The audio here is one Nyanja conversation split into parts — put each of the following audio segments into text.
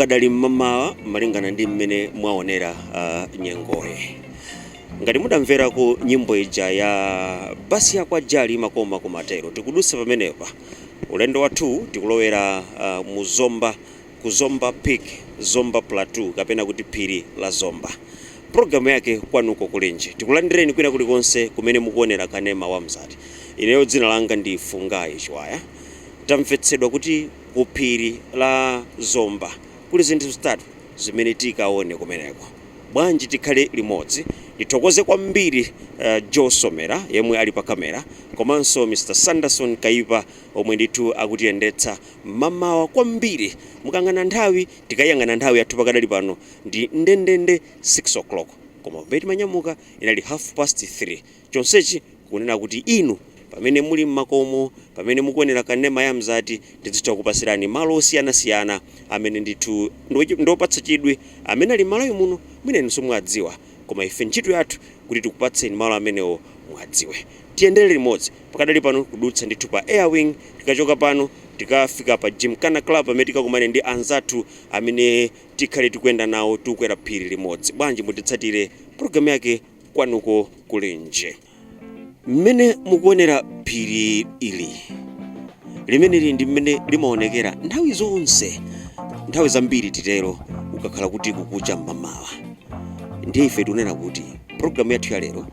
ukadali mmamawa malingana ndi mmene mwaonera nyengoyi. Ngati mudamvera ku nyimbo ija ya basi yakwa jali makoma kumatero tikudusa pamenepa ulendo wathu tikulowera mu Zomba ku Zomba Peak, Zomba Plateau kapena kuti phiri la Zomba. Programu yake Kwanuko kulinji tikulandireni kwina kulikonse kumene mukuonera kanema wa mzati. Ineyo dzina langa ndi Fungai Chwaya. Tamvetsedwa kuti ku phiri la Zomba kuli zinthu zitatu zimene tikaone kumeneko. Bwanji tikhale limodzi ndithokoze kwambiri Joe Somera yemwe ali pa kamera komanso Mr. Sanderson Kaipa omwe ndithu akutiyendetsa mamawa kwambiri. Mukangana nthawi tikayangana nthawi yathu pakadali pano ndi ndendende 6 o'clock koma beti manyamuka inali 3:30. Chonsechi kunena kuti inu pamene muli mmakomo pamene mukuonera kanema ya mzati tizitha kupasirani malo osiyanasiyana amene ndithu ndopatsa chidwi amene ali malo muno mwinenso mwadziwa koma ife ntchito yathu kuti tikupatseni malo amenewo mwadziwe. Tiyendere limodzi pakadali pano kudutsa ndithu pa Airwing, tikachoka pano tikafika pa Gymkhana Club amene tikakumane ndi anzathu amene tikhale tikuyenda nawo tikukwera phiri limodzi. Bwanji mutitsatire programu yake Kwanuko kulinji. Mmene mukuonera phiri ili limene ndi mmene limaonekera nthawi zonse, nthawi zambiri titero ukakhala kuti kukucha mmamawa. Ndiye ife tunena kuti programu yathu ya lero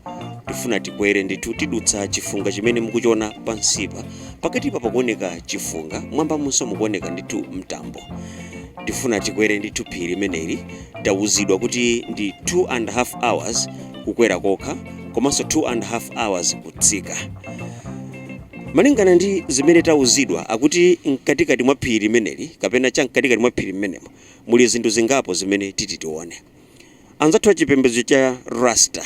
tifuna tikwere ndithu tidutsa chifunga chimene mukuchiona pansipa. Pakatipa pakuoneka chifunga mwamba munso mukuoneka ndithu mtambo. Tifuna tikwere ndithu phiri limeneli tawuzidwa kuti ndi 2.5 hours kukwera kokha komanso 2.5 hours kutsika. Malingana ndi zimene tawuzidwa akuti mkatikati mwa phiri limeneli kapena chamkatikati mwa phiri limenemo muli zinthu zingapo zimene tione. Anzathu achipembedzo cha Rasta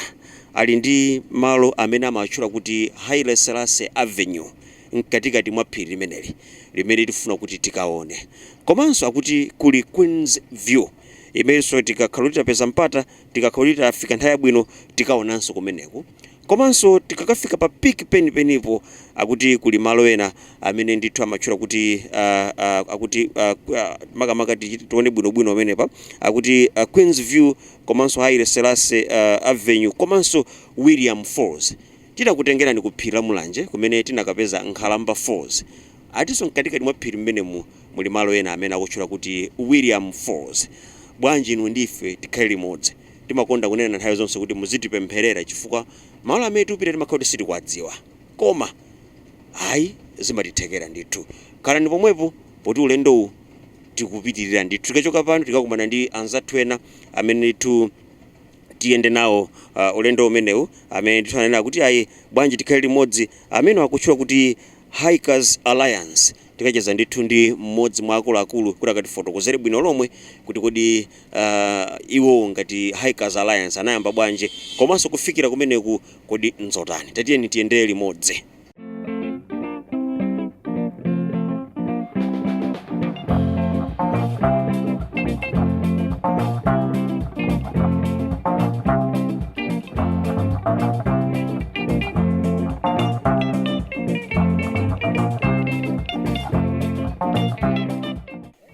ali ndi malo amene amatchula kuti Haile Selassie Avenue mkatikati mwa phiri limeneli limene tifuna kuti tikaone. Komanso akuti kuli Queen's View imenso tikakhala tapeza mpata tikakhala afika nthawi yabwino tikaonanso kumeneko. Komanso tikakafika pa peak penipo akuti kuli malo ena amene ndithu amatchula kuti akuti makamaka tione bwinobwino amenepa akuti Queen's View komanso Haile Selassie Avenue komanso William Falls. Titakutengerani ku phiri la Mulanje kumene tinakapeza Nkhalamba Falls. Atinso mkatikati mwa phiri mmenemu muli malo ena amene akutchula kuti William Falls. Bwanji inu ndife tikhale limodzi. Timakonda kunena nthawi zonse kuti muzitipempherera chifukwa malo amene tupita timakhala sitikuwadziwa koma ayi zimatithekera ndithu. Khalani pomwepo poti ulendowu tikupitirira ndithu. Tikachoka pano tikakumana ndi anzathu ena amene ndithu tiyende nawo ulendo umenewu amene ndithu anena kuti ayi bwanji tikhale limodzi amene akutchula kuti Hikers Alliance. Tikacheza ndithu ndi mmodzi mwa akuluakulu kuti akatifotokozere bwino lomwe kuti kodi iwo ngati Hikers Alliance anayamba bwanji komanso kufikira kumeneku kodi nzotani. Tatiyeni tiyendere limodzi.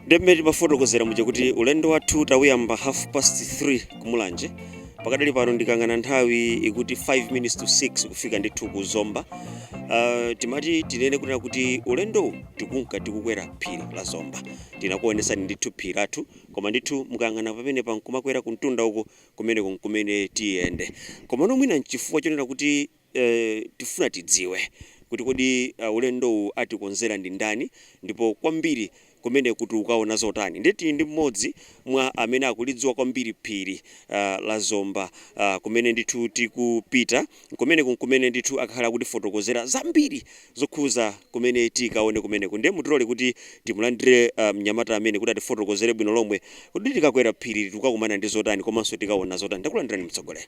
Ndemeti pafotokozera muje kuti ulendo wathu tawuyamba 3:30 kumulanje. Pakadali pano ndikangana nthawi ikuti 5 minutes to 6 kufika ndithu ku Zomba. Timati tinene kunena kuti ulendo tikunka tikukwera phiri la Zomba. Tinakuonesani ndithu phiri lathu koma ndithu mukangana pamene pankumakwera kuntunda uko kumene tiyende. Koma nomwina nchifukwa chonena kuti tifuna tidziwe kuti kodi ulendo atikonzera ndi ndani ndipo kwambiri kumene kuti ukaona zotani. Ndeti ndi mmodzi mwa amene akulidziwa kwambiri phiri la Zomba kumene ndithu tikupita kumene ndithu akhala kuti fotokozera zambiri zokhuza kumene tikaone kumeneko. Ndiye mutilole kuti timulandire mnyamata amene kuti atifotokozere bwino lomwe kuti tikakwera phiri tikakumana ndi zotani komanso tikaona zotani. Ndakulandirani mtsogolera.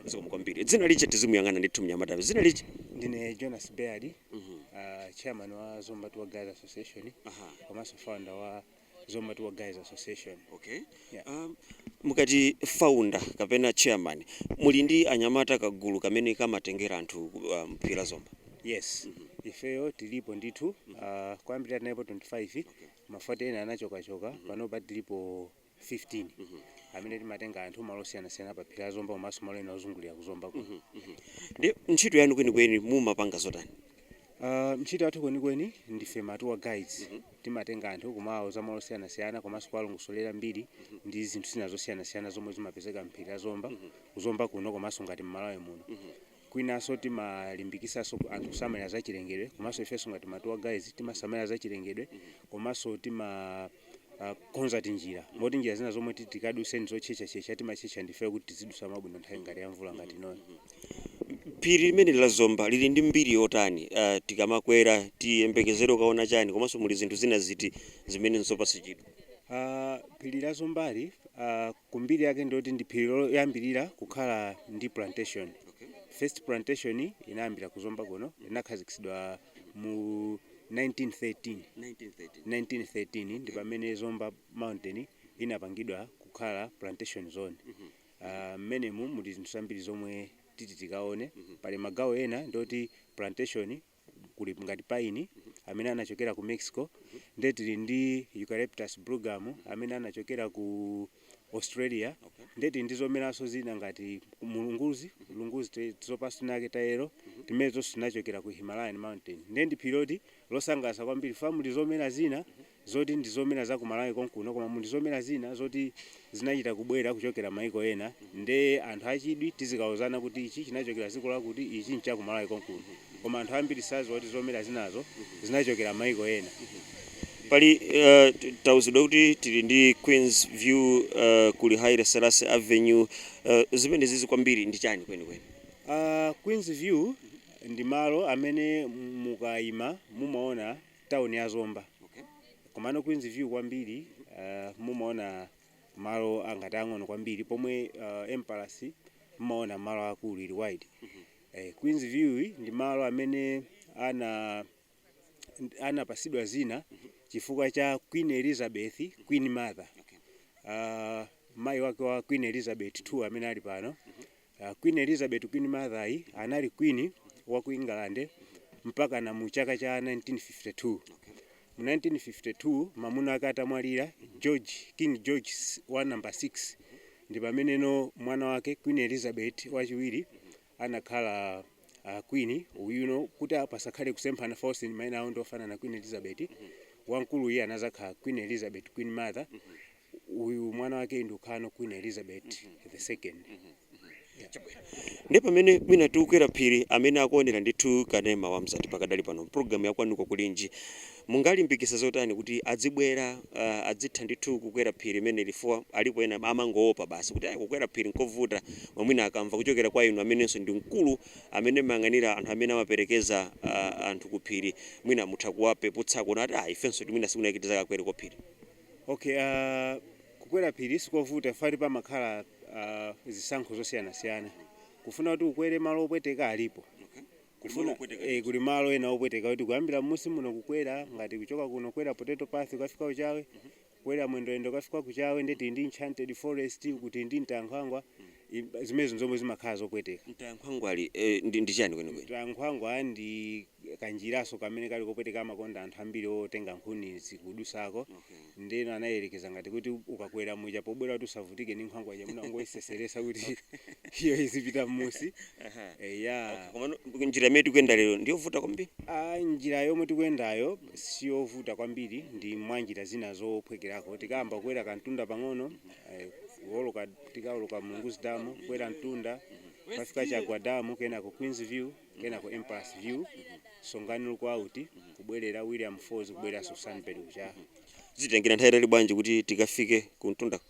Zikomo kwambiri. Dzina licha tizimuyang'ana ndithu mnyamata. Dzina licha? Ndine Jonas Beard, chairman wa Zomba Tour Guides Association. Komanso founder wa Zomba Tour Guides Association. Okay. Yeah. Mukati founder kapena chairman muli ndi anyamata kagulu kamene kamatengera anthu phiri la Zomba. Yes. Ifeyo tilipo ndithu kwambira napo 25 mafuta ena anachoka pano pa tilipo 15 amene timatenga anthu malo osiyanasiyana pa phiri la Zomba komanso malo ena ozungulira ku Zomba kuno. Ndi ntchito yanu kwenikweni mumapanga zotani? Ntchito yathu kwenikweni ndife ma tour guides. Timatenga anthu kumawauza malo osiyanasiyana komanso kuwalongosolera mbiri ndi zinthu zina zosiyanasiyana zomwe zimapezeka mphiri la Zomba ku Zomba kuno komanso ngati m'Malawi muno. Kwinanso timalimbikisanso anthu kusamalira za chilengedwe komanso ifenso ngati ma tour guides timasamalira za chilengedwe komanso konza tinjira moti njira zina zomwe tikaduse ndizochecha timachecha ndife kuti tizidusa mabwino nthawi ngati ya mvula ngati noyo. Phiri limene la Zomba lili ndi mbiri yotani? Tikamakwera tiyembekezere ukaona chani komanso muli zinthu zina ziti zimene nzopatsa chidwi? Phiri la Zombali kumbiri yake ndoti ndi phiri loyambirira kukhala ndi plantation. First plantation inayambira ku Zomba kuno inakhazikitsidwa mu 1913 ndi pamene Zomba Mountain inapangidwa kukhala plantation zone. Mmenemu muli zinthu zambiri zomwe tikaone. Pali magawo ena ndoti plantation kuli ngati pine amene anachokera ku Mexico, ndetili ndi eucalyptus brugam amene anachokera ku Australia, ndeti ndi zomenaso zina ngati mulunguzi zopasunake tayero timezo sinachokera ku Himalayan mountain. Ndi phiri losangalatsa kwambiri family zomera zina zoti ndi zomera za ku Malawi konkuno koma muli zomera zina zoti zinachita kubwera kuchokera maiko ena nde anthu achidwi tizikauzana kuti ichi chinachokera dziko lakuti ichi ncha ku Malawi konkuno koma anthu ambiri saziwa kuti zomera zinazo zinachokera maiko ena. Pali tauzidwa kuti tili ndi Queen's View kuli Haile Selassie Avenue, zimene zizi kwambiri ndi chani kwenikweni? Queen's View ndi malo amene mukayima mumaona town ya Zomba. Komano Queen's View kwambiri mumaona malo angati ang'ono kwambiri pomwe Empress mumaona malo akulu ili wide. Queen's View ndi malo amene anapasidwa zina chifukwa cha Queen Elizabeth, Queen Mother. Mai wake wa Queen Elizabeth II amene ali pano. Queen Elizabeth, Queen Mother anali queen wa ku England mpaka na mu chaka cha 1952. Mu 1952 mamuna ake atamwalira King George wa number 6 ndi pameneno mwana wake Queen Elizabeth wachiwiri anakhala queen uyuno kuti pasakhale kusemphana force maina awo ndofana na Queen Elizabeth. Wankulu iye anazakhala Queen Elizabeth, Queen Mother. Uyu mwana wake ndukano Queen Elizabeth II. Ndi pamene mwina tikukwera phiri amene akuonera ndithu kanema wa mzati pakadali pano program ya Kwanuko kulinji, mungalimbikitsa zotani kuti adzibwera adzitha ndithu kukwera phiri imene lifua alipo ena amangoopa basi kuti kukwera phiri nkovuta, mwina akamva kuchokera kwa inu amenenso ndi mkulu amene mayang'anira anthu amene amaperekeza anthu ku phiri, mwina mutha kuwapeputsa kuti ifenso timwina simunayikitiza kakwere kwa phiri? Okay, kukwera phiri sikovuta fali pamakhala zisankho zosiyanasiyana. Kufuna kuti ukwere malo opweteka alipo. Kufuna kuli malo ena opweteka kuti kuyambira musi muno kukwera ngati kuchoka kuno kwera Potato Path ukafika kuchawe, kwera mwendo ukafika kuchawe, ndeti ndi Enchanted Forest kuti ndi Mtankhwangwa, zimezo zomwe zimakhala zopweteka. Mtankhwangwa ali ndi chani kwenikweni? Mtankhwangwa ndi kanjiraso kamene kali kopweteka amakonda anthu ambiri otenga nkhuni zikudusako. Ndeno anayelekeza ngati kuti ukakwera muja pobwera kuti usavutike ndi nkhwangwa ya munangoiseseresa kuti iyo izipita musi. Koma njira imene tikuyenda lero ndiyovuta kwambiri? Njira yomwe tikwendayo siyovuta kwambiri, ndi mwanjira zina zophwekerako. Tikamba kwera kantunda pang'ono, tikawoloka Mulunguzi Damu, kwera Mtunda, kafika Chagwa Damu, kenako Queen's View, kenako Empress View, Songani Lookout, kubwerera William Falls, kubwerera Sunbed kuchaha. Zitengera nthawi yayitali bwanji kuti tikafike ku Mtunda?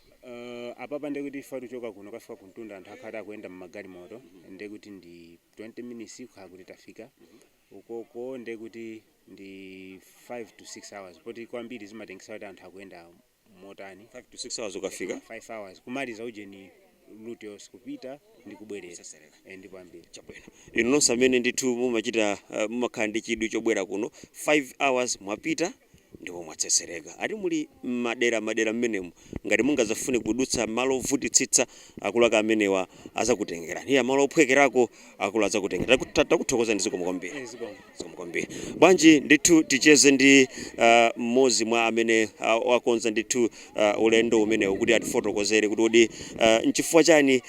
Apapa ndekuti ifa tuchoka kuno kafika ku Mtunda anthu akhala akuyenda m'magalimoto, ndekuti ndi 20 minutes kukhala kuti tafika. Ukoko ndekuti ndi 5 to 6 hours, poti kwambiri zimatengesa kuti anthu akuyenda motani. 5 to 6 hours ukafika? 5 hours kumaliza ujeni route yonse kupita ndi kubwerera ndipo ambiri. Chabwino inu nonse amene ndithu mumachita mumakhala ndi chidwi chobwera kuno 5 hours mwapita ndipo mwatsetsereka. Ati muli madera mmenemu ngati mungazafune kudutsa malo ovutitsitsa akulu ake amenewa azakutengerani. Iya malo ophwekerako akulu azakutengera. Takuthokoza ndi zikomo kwambiri. Bwanji ndithu ticheze ndi mmodzi mwa amene wakonza ndithu ulendo umenewu kuti atifotokozere kuti nchifukwa chani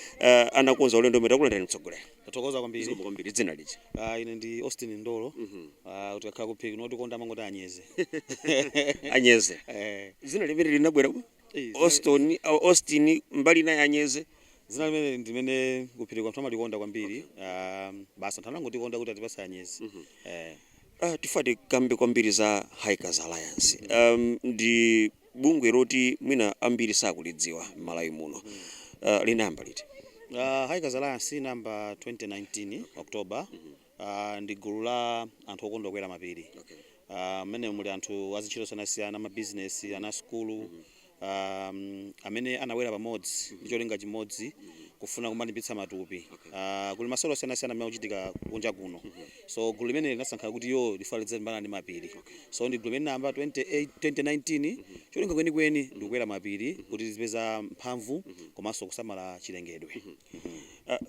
anakonza ulendo umene takulandani mtsogolera. Tatokoza kwambiri. Dzina liji? Ine ndi Austin Ndolo. Kuti akhala kuphika noti konda mangoti anyeze. Anyeze. Dzina limene linabwera ku? Austin mbali naye anyeze. Dzina limene ndimene kuphika kwa mtama likonda kwambiri. Basa nthanango tikonda kuti atipasa anyeze. Tifati kambe kwambiri za Hikers Alliance. Ndi bungwe loti mwina ambiri sakulidziwa m'Malawi muno. Linamba liti? Hikers Alliance namba 2019 October. Ndi gulu la anthu okondwa kukwera mapiri. Mmene muli anthu azintchito sanasiyana, ma business, ana skulu, amene anawera pamodzi ndi cholinga chimodzi kufuna kumalimbitsa matupi. Kuli masolo sanasiyana amene akuchitika kunja kuno. So gulu limene linasankha kuti lifalitse mbala ndi mapiri. So ndi gulu limene namba 2019 cholinga kwenikweni ndi kukwera mapiri kuti zipeza mphamvu komanso kusamala chilengedwe.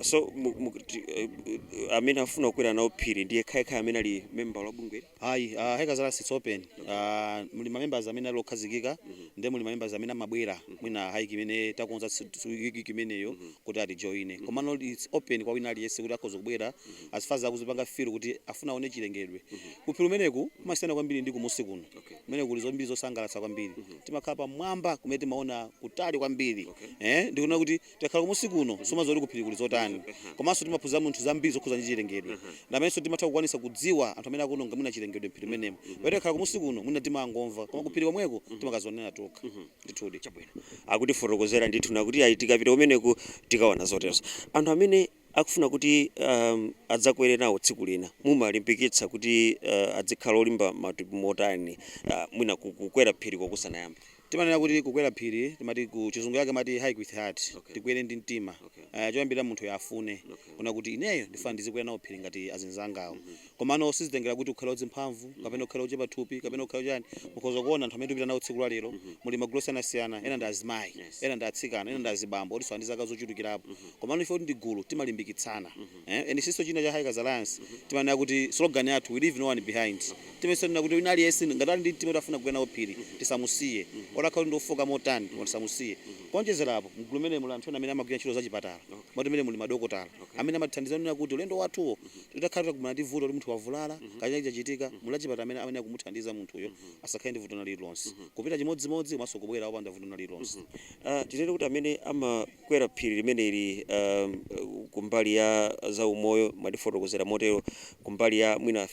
So amene afuna kukwera nawo phiri ndiye khayekhaye amene ali member wa bungwe? Ayi, Hikers Alliance it's open. Muli members amene ali okhazikika ndi muli members amene amabwera mwina hike imene takonza wiki imeneyo kuti ati join. Komano it's open kwa wina aliyense kuti akhoza kubwera as far as akuzipanga feel kuti afuna aone chilengedwe. Kuphiri umeneku kumasiyana kwambiri ndi kumusi kuno. Kumene kuli zombiri zosangalatsa kwambiri. Timakhala pamwamba kumene timaona kutali kwambiri. Ndikuona kuti tikakhala kumusi kuno somazoti kuphiri kuli zotani. Komanso timaphunzira munthu zambiri zokhuza ndi chilengedwe. Namenso timatha kukwanisa kudziwa anthu amene akunonga mwina chilengedwe phiri menemo. Pamene khala kumusi kuno mwina timangomva koma kuphiri komweko timakazonena tokha. Ndithudi chabwino. Akuti fotokozera ndithu nakuti ayitikapita kumeneku tikaona zotezo. Anthu amene akufuna kuti adzakwere nawo tsiku lina mumalimbikitsa kuti adzikhala olimba matupi motani mwina kukwera phiri kokusanayamba? Timanena kuti kukwera phiri timati ku chizungu yake mati hike with heart. Tikwere ndi mtima. Choyambira munthu yafune kuna kuti ineyo ndifuna ndizikwera nawo phiri ngati azinzangawo. Komano sizitengera kuti ukhala udzimphamvu kapena ukhala uchepa thupi kapena ukhala chani. Mukhoza kuona anthu amene tupita nawo tsiku la lero muli magulu osiyanasiyana, ena ndi azimayi, ena ndi atsikana, ena ndi azibambo otiso ndi zaka zochulukirapo. Komano ife ndi gulu timalimbikitsana. And siso china cha Hikers Alliance timanena kuti slogan yathu we leave no one behind. Timesenena kuti wina aliyense ngati ali ndi mtima utafuna kukwera nawo phiri tisamusiye. Olakhala ndi ofoka motani tisamusiye. Konjezerapo mgulu mene muli anthu amene amagwira ntchito zachipatala. Moti mene muli madokotala amene amathandizana kuti ulendo wathuwo titakhala kumana ndi vuto kuti munthu wavulala kachina chachitika mula chipatala amene akumuthandiza munthuyo asakhale ndi vuto na lilonse. Kupita chimodzimodzi komanso kubwera opanda vuto na lilonse. Tinene kuti amene amakwera phiri limeneli kumbali ya za umoyo mwatifotokozera motero, kumbali ya mwina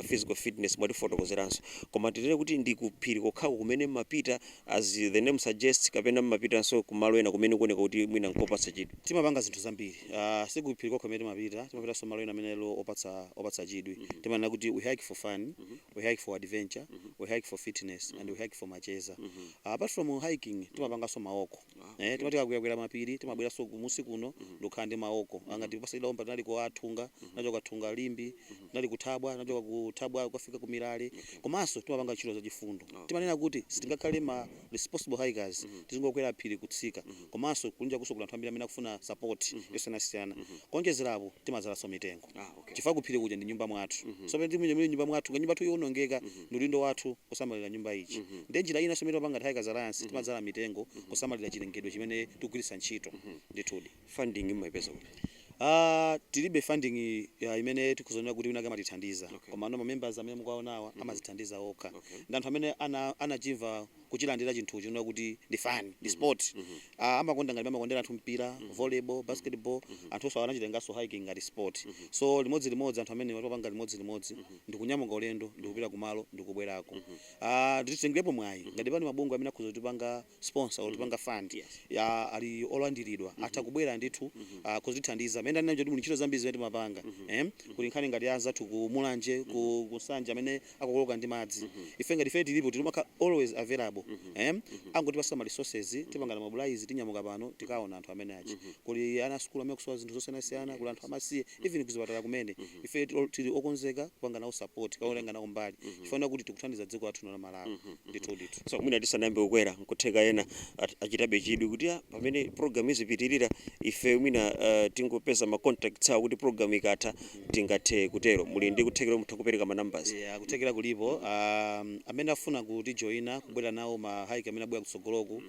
physical fitness mwatifotokozeranso, koma tinene kuti ndi kuphiri kokhaku kumene mapita as the name suggests kapena mapitanso kumalo ena kumene kuoneka kuti mwina nkopatsa chidwi? Timapanga zinthu zambiri. Sikuphiri kokha kumene mapita, timapitanso malo ena amene opatsa chidwi. Timanena kuti we hike for fun, we hike for adventure, we hike for fitness and we hike for macheza. Apart from hiking timapanganso maoko. Timatika kukwera mapiri, timabweranso kumusi kuno ndikukhala ndi maoko. Angati pasayida omba tinali kuathunga, nacho kathunga limbi, tinali kuthabwa, nacho kuthabwa kufika kumirale. Komanso timapanga ntchito zachifundo. Timanena kuti sitingakhale ma responsible hikers tizingokwera phiri kutsika. Komanso kunja kusokula anthu ambiri amene akufuna support yosiyanasiyana. Konjezerapo timazalaso mitengo. Chifukwa kuphiri kuja ndi nyumba mwathu. So pamene tili nyumba mwathu, nyumba tu yonongeka ndi udindo wathu kusamalira nyumba ichi. Ndi njira ina somero panga Hikers Alliance timazala mitengo kusamalira chilengedwe chimene tikugwiritsa ntchito. Ndithudi. Funding imayipeza kuti? Tilibe funding imene tikuzonera kuti wina kamatithandiza. Koma no members amene mukaonawa amazithandiza okha. Ndi anthu amene anachimva kuchilandira chinthu chino kuti ndi fun, ndi sport. Amakonda ngati amakondera anthu mpira, volleyball, basketball, anthu so anachitenganso hiking ngati sport. So limodzi anthu amene watopanga limodzi ndi kunyamuka ulendo, ndi kupita kumalo, ndi kubwerako. Titengerepo mwayi ngati pani mabungwe amene akhoza kutipanga sponsor kutipanga fund ali olandiridwa atha kubwera ndithu kuzithandiza. Menda nanje ndi ntchito zambiri zimene timapanga. Kuli nkhani ngati azathu kumulanje, kusanja amene akukoloka ndi madzi. Ife ngati fe tilipo tilimaka always available kumeneko angoti pasama resources tipangana mobilize tinyamuka pano tikaona anthu amene achi kuli ana school amene kusowa zinthu zosiyanasiyana kuli anthu amasiye even kuzipatala kumene ife tili okonzeka kupanga nawo support kaolenga nawo mbali chifukwa kuti tikuthandiza dziko lathu la Malawi ndithu so mwina tisanayambe kukwera nkutheka ena achitabe chidwi kuti pamene program izipitirira ife mwina tingopeza ma contacts awo kuti program ikatha tingathe kutero muli ndi kuthekera mutha kupereka ma numbers kuthekera kulipo amene afuna kuti joina kubwera nawo ma hike amene abwera kutsogoloku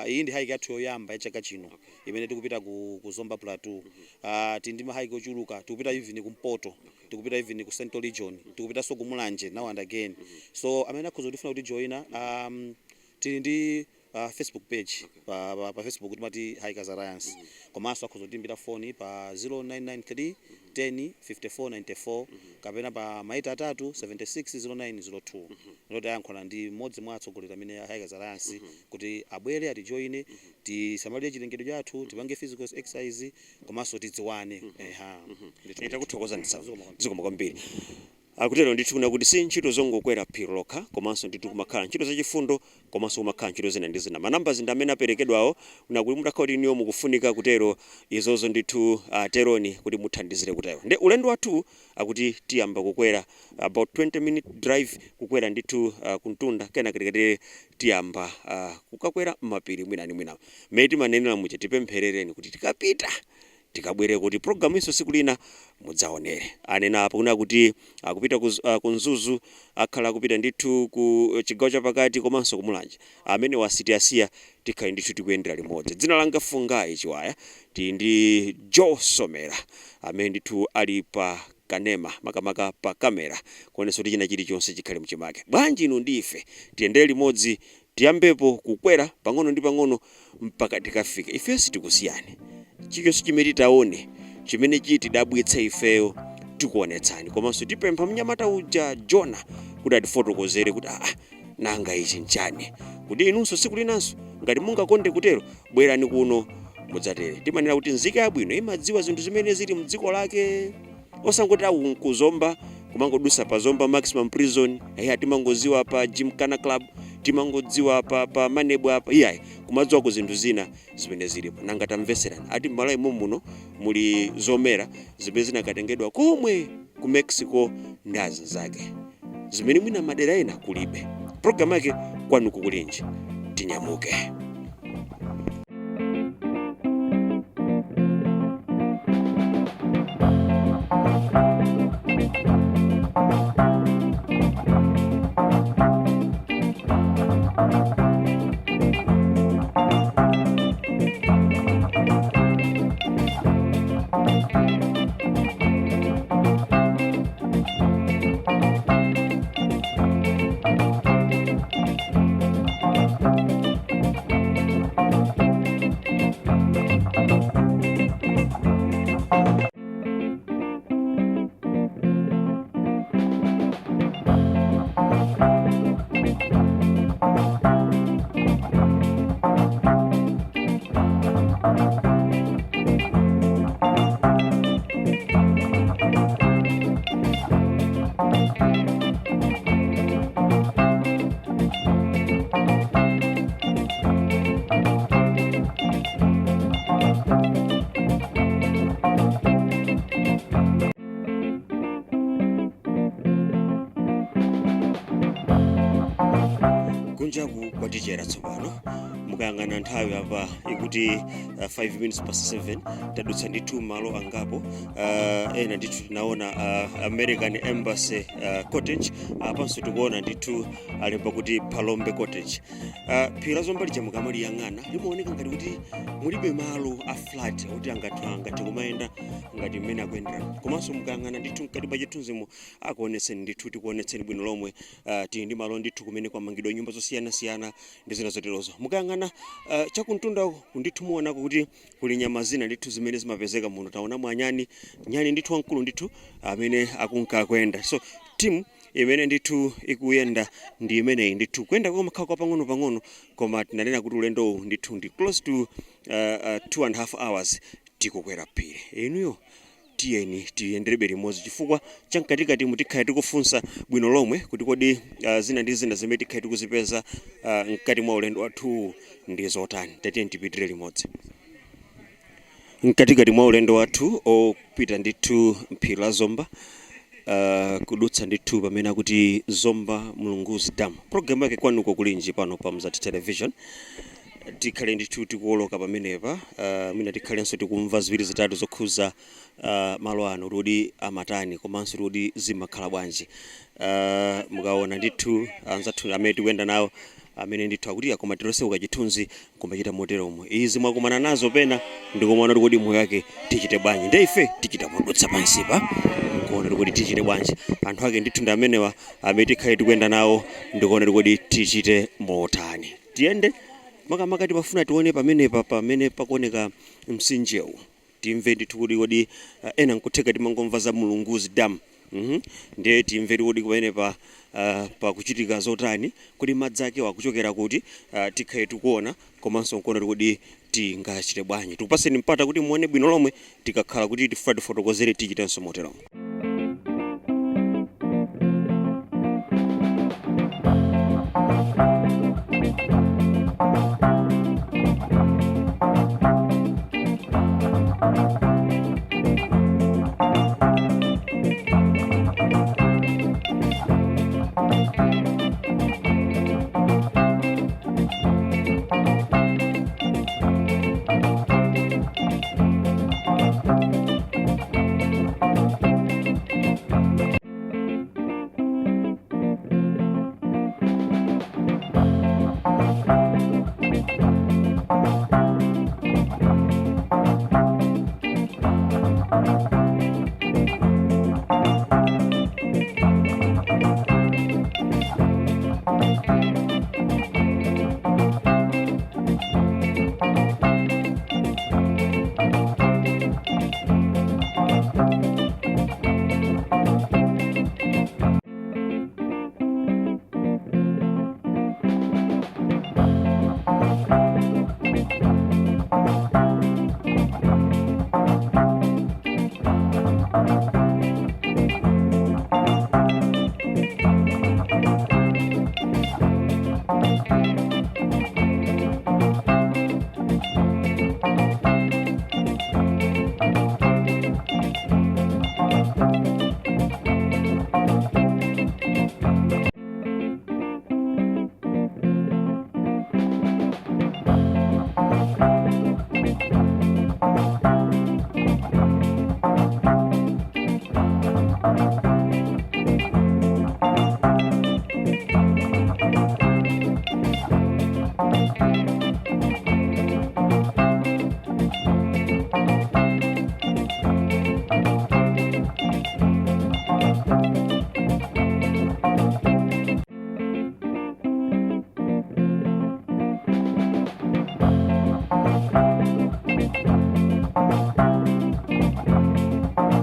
iyi ndi hike yathu yoyamba ya chaka chino imene tikupita ku Zomba Plateau tindi ndi ma hike ochuluka tikupita even kumpoto tikupita even ku Central Region tikupita so kumulanje now and again so amene akhoza kufuna kuti joina tili ndi Facebook page pa Facebook timati Hikers Alliance komanso akhoza kutimbira phone pa 0993 10 54 94 kapena pa maita 3 76 0902 ndoti ayankhula ndi mmodzi mwa atsogoleri amene Hikers Alliance kuti abwere atijoine tisamalire chilengedwe chathu tipange physical exercise komanso tidziwane nditakuthokoza ndizikoma kwambiri akutero ndithu kuti si ntchito zongokwera phiri lokha komanso ndithu kumakhala ntchito zachifundo komanso kumakhala ntchito zina ndi zina manamba ndi amene aperekedwawo kuti mutakhala kuti niyo mukufunika kutero izozo ndithu teroni kuti muthandizire kutero ndi ulendo wathu akuti tiyamba kukwera about 20-minute drive kukwera ndithu kuntunda kena katikati tiyamba kukakwera mapiri mwina meti manenera muche tipempherereni kuti tikapita tikabwere kuti program iso siku lina mudzaonere anena apo kuna kuti akupita ku Nzuzu akhala kupita ndithu ku chigawo chapakati komanso kumulanje amene wasitiasiya tikhali ndithu tikuyendera limodzi dzina langa Fungai Chiwaya ndi Joe Somera amene ndithu ali pa kanema makamaka pa kamera kuonesa kuti china chilichonse chikhale mchimake bwanji inu ndife tiyendere limodzi tiyambepo kukwera pang'ono ndi pang'ono mpaka tikafike ifenso tikusiyane chilichonse chimene taone chimene chitidabwitsa ifeyo tikuonetsani komanso tipempha mnyamata uja Jona kuti atifotokozere kuti nanga ichi nchani kuti inunso siku linanso ngati mungakonde kutero bwerani kuno mudzatere timanena kuti nzika yabwino imadziwa zinthu zimene zili mdziko lake osangoti ku Zomba kumangodusa pa Zomba maximum prison timangodziwa pa Gymkhana club timangodziwa pa manebo apa iyayi kumadziwa ku zinthu zina zimene zilipo nanga tamveserani ati m'Malawi muno muli zomera zimene zinakatengedwa komwe ku Mexico ndi azinzake zimene mwina madera ena kulibe program yake Kwanuko kulinji tinyamuke kunjaku kwatichera tsopano mukayang'ana nthawi apa ikuti 5 minutes past 7 tadutsa ndithu malo angapo ena ndithu tinaona American Embassy Cottage apanso tikuona ndithu alemba kuti Palombe Cottage phira zombali chamukamali yang'ana limaoneka ngati kuti mulibe malo a flat kuti angathe kumayenda ngati mmene akuyendera komanso mukayang'ana ndithu mkati pa chithunzimo akuonetseni ndithu tikuonetseni bwino lomwe tili ndi malo ndithu kumene kwamangidwa nyumba zosiyanasiyana ndi zina zoterozo mukayang'ana chakuntunda ndithu muonako kuti kuli nyama zina ndithu zimene zimapezeka muno taona nyani ndithu wankulu ndithu amene akunka kwenda so team imene ndithu ikuyenda ndi imeneyi ndithu kwenda komakhala kwa pang'ono koma tinanena kuti ulendo ndithu ndi close to 2.5 hours tikukwera phiri inuyo tiyeni tiyenderebe limodzi chifukwa chamkatikati mutikhale tikufunsa bwino lomwe kuti kodi zina ndi zina zimene tikhale tikuzipeza mkati mwa ulendo wathu ndi zotani. Tiyeni tipitire limodzi mkatikati mwa ulendo wathu opita ndithu mphiri la Zomba, kudutsa ndithu pamene akuti Zomba Mulunguzi Dam. Program yake Kwanuko kulinji pano pa Mzati Television. Tikhale ndithu tikuoloka pamenepa, mwina tikhalenso tikumva ziwiri zitatu zokhuza malo ano kuti amatani komanso kuti zimakhala bwanji. Mukaona ndithu anzathu amene tikuyenda nawo amene ndithu akuti akoma tiloseuka chithunzi kumachita moteromo. Izi mwakumana nazo pena ndikumaona kuti moyo wake tichite bwanji. Ndi ife tichita modutsa pansipa kuona kuti tichite bwanji. Anthu ake ndithu ndi amenewa amene tikhale tikuyenda nawo ndikuona kuti tichite motani. Tiyende makamaka tipafuna tione pamene pakuoneka msinjewu. Timve ndithu kuti kodi ena nkutheka timangomva za Mulunguzi Dam. Ndiye timve kuti kumene pakuchitika zotani, kuti madzi ake wakuchokera kuti tikhale tikuona komanso nkuona kuti tingachite bwanji. Tikupaseni mpata kuti muone bwino lomwe tikakhala kuti tifuna tifotokozere tichitenso moteromo.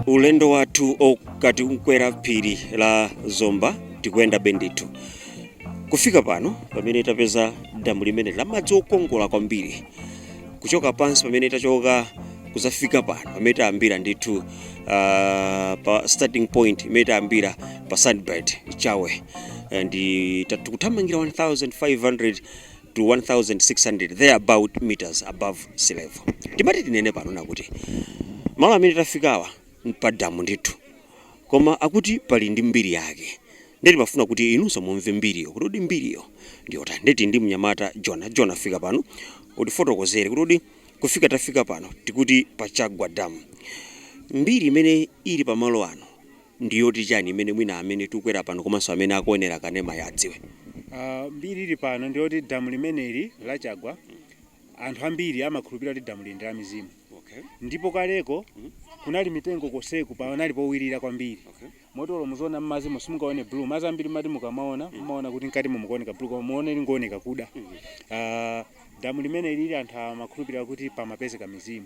Ulendo wathu okati unkwera phiri la Zomba tikuyenda bendithu. Kufika pano pamene tapeza damu limene la madzi okongola kwambiri. Kuchoka pansi pamene tachoka kuzafika pano pamene tayambira ndithu pa starting point imene tayambira pa Sandbed Chawe. Ndi tikuthamangira 1500 to 1600 there about meters above sea level. Timati tinene pano nakuti malo amene tafikawa pa damu ndithu, koma akuti pali ndi mbiri yake. Ndeti mafuna kuti inunso mumve mbiriyo, kuti mbiriyo ndiyota. Ndeti ndi mnyamata Jona fika pano kuti fotokozere kuti kufika tafika pano tikuti pachagwa damu. Mbiri imene ili pamalo ano ndiyoti chani imene mwina amene tukwera pano komanso amene akuonera kanema yadziwe. Mbiri ili pano ndiyoti damu limeneli lachagwa anthu ambiri amakhulupirira kuti damu lindi la mizimu. Ndipo kaleko kunali mitengo koseku panali powirira kwambiri. Motolo muzona mmazi musimukaone blue, mazi ambiri mati mukamaona mumaona kuti nkati mumukuoneka blue koma muone ngooneka kuda. Damu limene lili anthu amakhulupirira kuti pamapezeka mizimu.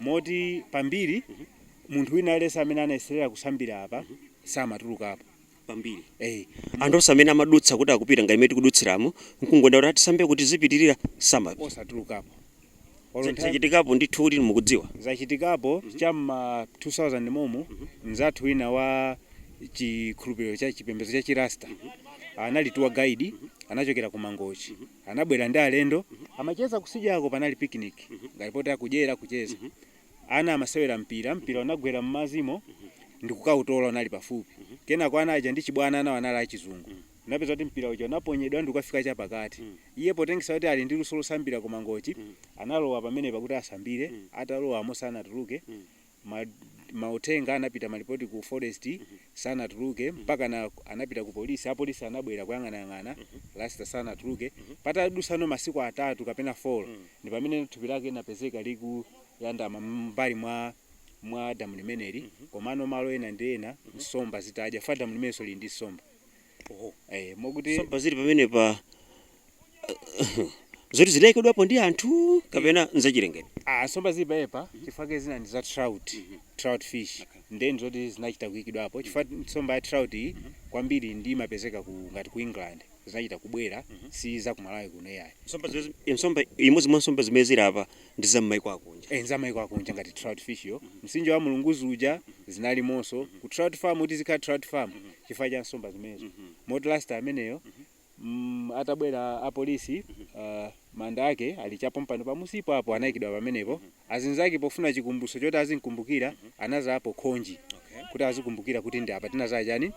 Moti pambiri munthu wina alesa amene anayeserera kusambira apa samatuluka apa pambiri. Anthu osamene amadutsa kuti akupita ngati imene tikudutsiramo nkungonda kuti atisambe kuti zipitirira sama osatuluka apa. zachitikapo ndithu kuti mukudziwa zachitikapo chamma 2000 momo mzathu wina wa chikhulupiriro cha chipembedzo cha chirasta anali tour guide anachokera ku Mangochi anabwera ndi alendo amacheza kusijako panali picnic ngalipoti akudyera kucheza ana amasewera mpira unagwera mmazimo ndikukautola unali pafupi kenako anaja ndi chibwana ana wanali achizungu napeza kuti mpira uja unaponyedwa ndikafika cha pakati iye potengesa kuti ali ndi luso losambira ku Mangochi analowa pamene pakuti asambire atalowa mosana tuluke mautenga anapita malipoti ku forest sana tuluke mpaka anapita ku polisi apolisi anabwera kuyang'anayang'ana last sana tuluke patadusano masiku 3 kapena 4 ndi pamene thupi lake linapezeka liku yandama mbali mwa damu limeneli komano malo ena ndi ena nsomba zitadya fa damu limenso lili ndi nsomba mokuti nsomba zili pamene pa zoti zidayikedwapo ndi anthu kapena nzachilengedwe nsomba zili paepa chifukwa zina ndi za trout fish ndeni zoti zinachita kuyikidwapo chifukwa nsomba ya trout iyi kwambiri ndi imapezeka ngati ku England zinachita kubwera si za ku Malawi kuno yayi nsomba imodzi mwa nsomba zimene zili apa ndi za m'mayiko akunja za m'mayiko akunja ngati trout fish yo msinje wa mulunguzi uja zinali monso ku trout farm kuti zikhala trout farm chifukwa cha nsomba zimenezo moti last ameneyo atabwera apolisi manda ake alichapo mpano pamusipo apo anayikidwa pamenepo azinzake pofuna chikumbuso choti azinkumbukira anazapo khonji kuti azikumbukira kuti ndi apa tinaza chani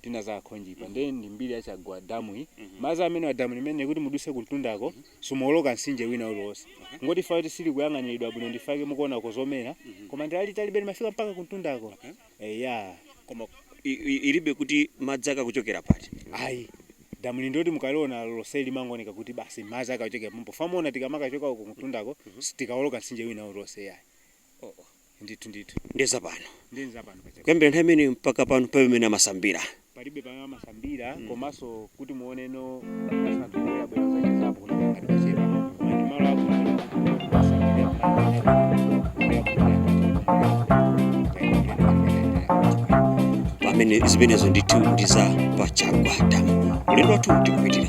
tinaza khonji pa ndi mbiri achagwa damu iyi maza amene wa damu limene kuti muduse kuntundako sumoloka nsinje wina uliwonse ngoti fa kuti sili kuyang'aniridwa bwino ndifake mukuona kozomera koma ndi alitalibe mafika mpaka kuntundako koma ilibe kuti madzi akakuchokera pati ayi damu lindoti mukaliona loseli mangoneka kuti basi madzi akachokera pompo famona tikamakachoka uko kuntundako tikaoloka nsinje wina uliwonse yayi ndithu ndiza pano kuyambira nthawi imene mpaka pano pamene amasambira palibe pamene amasambira komanso kuti muoneno asatubwera bwera zachizapo kunakati pachepa ndi malo pamene zimenezo ndithu ndi za pachagwa damu ulendo wathu tikupitira